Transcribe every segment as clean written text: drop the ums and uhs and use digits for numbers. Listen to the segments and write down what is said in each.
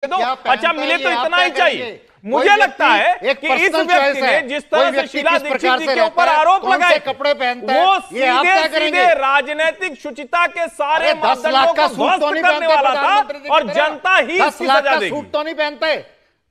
दो। अच्छा मिले तो इतना ही चाहिए। मुझे लगता है कि इस व्यक्ति ने जिस तरह से शीला दीक्षित जी के ऊपर आरोप लगाए, कपड़े पहनता है, वो सीधे राजनीतिक शुचिता के सारे 10 लाख का सूट तो नहीं करने वाला था और जनता ही 10 लाख का सूट तो नहीं पहनते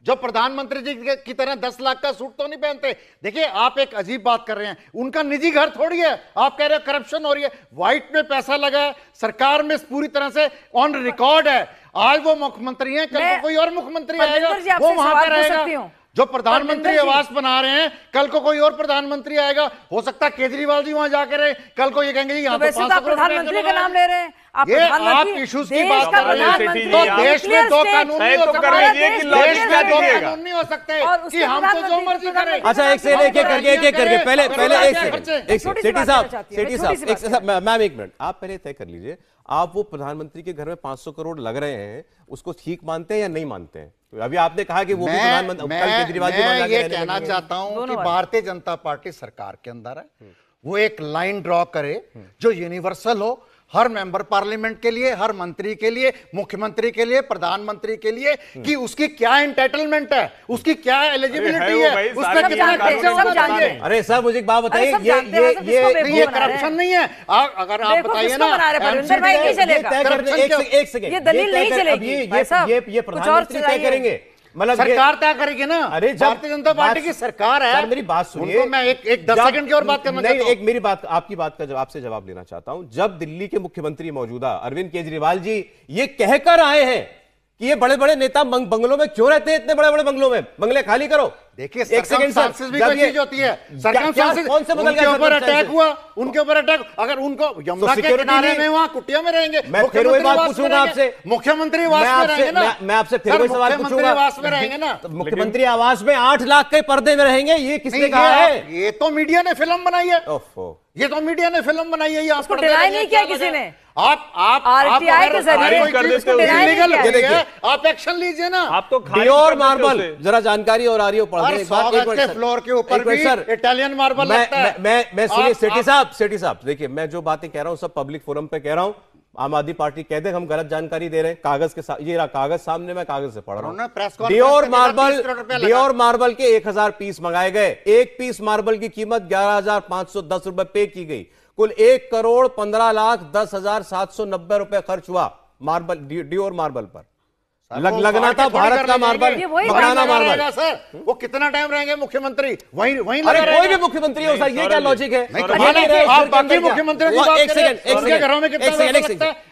जो प्रधानमंत्री जी की तरह 10 लाख का सूट तो नहीं पहनते। देखिए आप एक अजीब बात कर रहे हैं, उनका निजी घर थोड़ी है। आप कह रहे हो करप्शन हो रही है, व्हाइट में पैसा लगा है, सरकार में पूरी तरह से ऑन रिकॉर्ड है। आज वो मुख्यमंत्री हैं, कल को कोई और मुख्यमंत्री आएगा वो वहां पर रहेगा। जो प्रधानमंत्री आवास बना रहे हैं, कल को कोई और प्रधानमंत्री आएगा, हो सकता है केजरीवाल जी वहां जाकर रहे, कल को ये कहेंगे यहाँ तो 500 करोड़ प्रधानमंत्री का नाम ले रहे हैं। ये आप इश्यूज की बात कर रहे हैं तो देश में दो कानून नहीं हो सकते, देश में दो कानून नहीं हो सकते कि हम तो जो मर्जी करें। अच्छा एक से एक करके पहले एक सेठी साहब मैम एक मिनट, आप पहले तय कर लीजिए, आप वो प्रधानमंत्री के घर में 500 करोड़ लग रहे हैं उसको ठीक मानते हैं या नहीं मानते हैं? तो अभी आपने कहा कि वो भी प्रधानमंत्री केजरीवाल जी मैं ये कहना चाहता हूं कि भारतीय जनता पार्टी सरकार के अंदर है, वो एक लाइन ड्रॉ करे जो यूनिवर्सल हो, हर मेंबर पार्लियामेंट के लिए, हर मंत्री के लिए, मुख्यमंत्री के लिए, प्रधानमंत्री के लिए, कि उसकी क्या एंटाइटलमेंट है, उसकी क्या एलिजिबिलिटी है, उसका कितना खर्चा होना चाहिए। अरे सर मुझे एक बात बताइए, ये करप्शन नहीं है। अगर आप बताइए ना, एक सेकंड, ये दलील नहीं चलेगी, ये प्रधानमंत्री तय करेंगे, मतलब सरकार तय करेगी ना। अरे भारतीय जनता पार्टी की सरकार है। सर मेरी बात सुनिए, मैं एक 10 सेकंड की और बात करना चाहता हूं। एक मेरी बात, आपकी बात का आपसे जवाब लेना चाहता हूं। जब दिल्ली के मुख्यमंत्री मौजूदा अरविंद केजरीवाल जी ये कहकर आए हैं कि ये बड़े बड़े नेता बंगलों में क्यों रहते हैं, इतने बड़े बड़े बंगलों में, बंगले खाली करो। देखिए एक सेकंड सर, भी कोई चीज होती है, कौन से उनके ऊपर अटैक हुआ, उनके ऊपर अटैक, अगर उनको यमुना के किनारे में वहां कुटिया में रहेंगे, मैं फिर वही बात पूछूंगा आपसे, मुख्यमंत्री आवास में रहेंगे ना, मैं आपसे फिर वही सवाल पूछूंगा, आवास में रहेंगे ना, मुख्यमंत्री आवास में 8 लाख के पर्दे में रहेंगे, ये किसने कहा है? ये तो मीडिया ने फिल्म बनाई है, ये तो मीडिया ने फिल्म बनाई है, आपको डिनाई नहीं किया किसी ने। आप आरटीआई के जरिए आप एक्शन लीजिए ना। आप तो डियोर मार्बल जरा जानकारी और आ रही हो पढ़ फ्लोर के ऊपर भी इटालियन मार्बल लगता है। मैं सुनिए सेठी साहब देखिए, मैं जो बातें कह रहा हूं सब पब्लिक फोरम पे कह रहा हूं। आम आदमी पार्टी कहते हैं हम गलत जानकारी दे रहे हैं, कागज के साथ, ये रहा कागज सामने, मैं कागज से पढ़ रहा हूं। डियोर मार्बल के 1000 पीस मंगाए गए, एक पीस मार्बल की कीमत 11,510 रुपए पे की गई, कुल 1,15,10,790 रुपए खर्च हुआ मार्बल, डियोर मार्बल पर। लगना था भारत का मार्बल, मकराना मार्बल। सर वो कितना टाइम रहेंगे मुख्यमंत्री वहीं? अरे कोई भी मुख्यमंत्री हो सर, ये क्या लॉजिक है? आप बाकी मुख्यमंत्री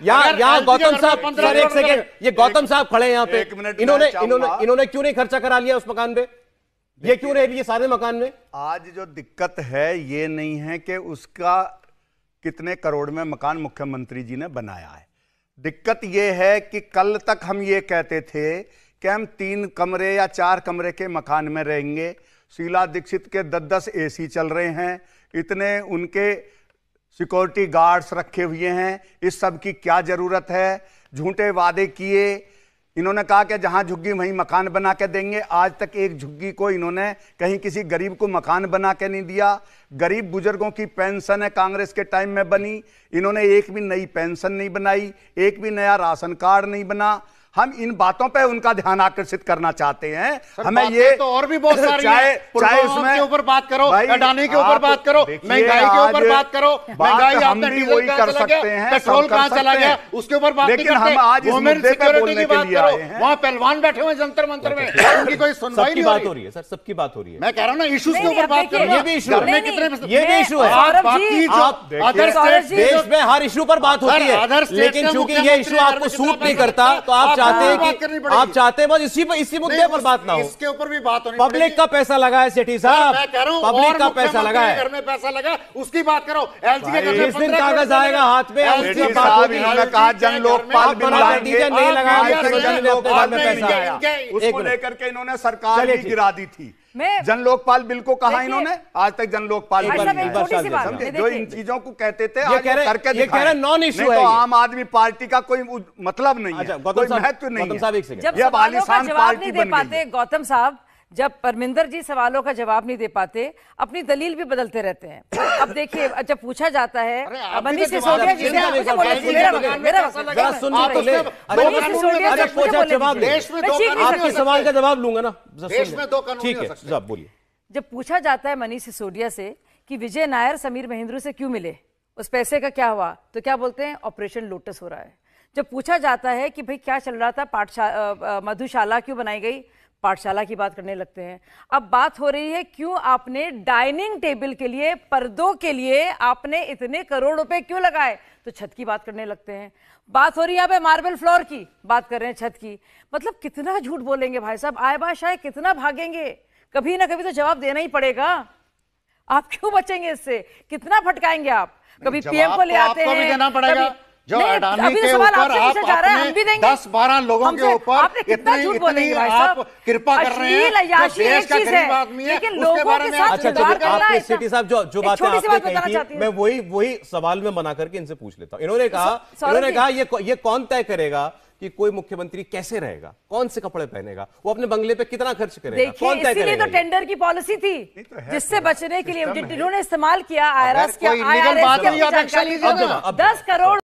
यहाँ गौतम साहब सर एक सेकंड, ये गौतम साहब खड़े हैं यहाँ पे, इन्होंने क्यों नहीं खर्चा करा लिया उस मकान पे? ये क्यों रहे ये सारे मकान में? आज जो दिक्कत है ये नहीं है कि उसका कितने करोड़ में मकान मुख्यमंत्री जी ने बनाया है, दिक्कत यह है कि कल तक हम ये कहते थे कि हम 3 कमरे या 4 कमरे के मकान में रहेंगे। शीला दीक्षित के 10-10 एसी चल रहे हैं, इतने उनके सिक्योरिटी गार्ड्स रखे हुए हैं, इस सब की क्या जरूरत है? झूठे वादे किए, इन्होंने कहा कि जहां झुग्गी वहीं मकान बना के देंगे। आज तक एक झुग्गी को इन्होंने कहीं किसी गरीब को मकान बना के नहीं दिया। गरीब बुजुर्गों की पेंशन है कांग्रेस के टाइम में बनी, इन्होंने एक भी नई पेंशन नहीं बनाई, एक भी नया राशन कार्ड नहीं बना। हम इन बातों पे उनका ध्यान आकर्षित करना चाहते हैं। हमें ये तो और भी बहुत सारी चाहे उसमें के ऊपर बात करो, अडानी के ऊपर बात करो, महंगाई के ऊपर बात करो, महंगाई आपने डीजल कर सकते हैं, पेट्रोल कहां चला गया उसके ऊपर बात नहीं करते। हम आज इस मुद्दे पे बोलने के लिए आए हैं। वहां पहलवान बैठे हुए जंतर मंतर में, उनकी कोई सुनवाई नहीं बात हो रही है सर, सबकी बात हो रही है। मैं कह रहा हूं ना इश्यूज के ऊपर बात करो, ये भी इशू है, ये भी इशू है। देश में हर इशू पर बात होती है, लेकिन चूंकि ये इशू आपको सूट नहीं करता तो आप चाहते हैं कि आप चाहते हैं बस इसी मुद्दे पर बात ना हो, इसके ऊपर भी बात होनी। पब्लिक का पैसा लगा है सेठी साहब, पब्लिक का पैसा लगा है, घर में पैसा लगा उसकी बात करो। एलजी के घर में जिस दिन कागज आएगा हाथ में उसकी बात होगी। इन्होंने कहा जन लोकपाल बिल लाएंगे, नहीं लगाया, उसको लेकर के इन्होंने सरकार ही गिरा दी थी। जन लोकपाल बिल को कहा इन्होंने, आज तक जन लोकपाल बिल समझे, जो इन चीजों को कहते थे ये कह रहे नॉन इशू है, तो आम आदमी पार्टी का कोई मतलब नहीं है, कोई महत्व नहीं है। जब सवालों का जवाब नहीं दे पाते गौतम साहब, जब परमिंदर जी सवालों का जवाब नहीं दे पाते, अपनी दलील भी बदलते रहते हैं। अब देखिए, जब पूछा जाता है मनीष सिसोदिया जी से, आपके सवाल का जवाब लूंगा ना, देश में दो कानून ठीक है, बोलिए। जब पूछा जाता है मनीष सिसोदिया से कि विजय नायर समीर महेंद्र से क्यों मिले, उस पैसे का क्या हुआ, तो क्या बोलते हैं, ऑपरेशन लोटस हो रहा है। जब पूछा जाता है कि भाई क्या चल रहा था, मधुशाला क्यों बनाई गई, पाठशाला की बात करने लगते हैं। अब बात हो रही है क्यों आपने डाइनिंग टेबल के लिए, पर्दों के लिए आपने इतने करोड़ रुपए क्यों लगाए, तो छत की बात करने लगते हैं। बात हो रही है यहाँ पे मार्बल फ्लोर की, बात कर रहे हैं छत की। मतलब कितना झूठ बोलेंगे भाई साहब, आए बादशाह कितना भागेंगे, कभी ना कभी तो जवाब देना ही पड़ेगा। आप क्यों बचेंगे इससे, कितना फटकाएंगे आप, कभी पीएम को ले आते हैं, भी देना पड़ेगा। जो अडानी के सवाल ऊपर आप अपने 10-12 लोगों के ऊपर इतनी आप कृपा कर रहे हैं, जो देश का गरीब आदमी है, उसके बारे में अच्छा चलिए, आपने सिटी साहब जो बातें आपने कही थी, मैं वही सवाल में बना करके इनसे पूछ लेता हूं। इन्होंने कहा ये कौन तय करेगा कि कोई मुख्यमंत्री कैसे रहेगा, कौन से कपड़े पहनेगा, वो अपने बंगले पे कितना खर्च करेगा, कौन तय करेगा? तो टेंडर की पॉलिसी थी, जिससे बचने के लिए जिन्होंने इस्तेमाल किया, IRS के 10 करोड़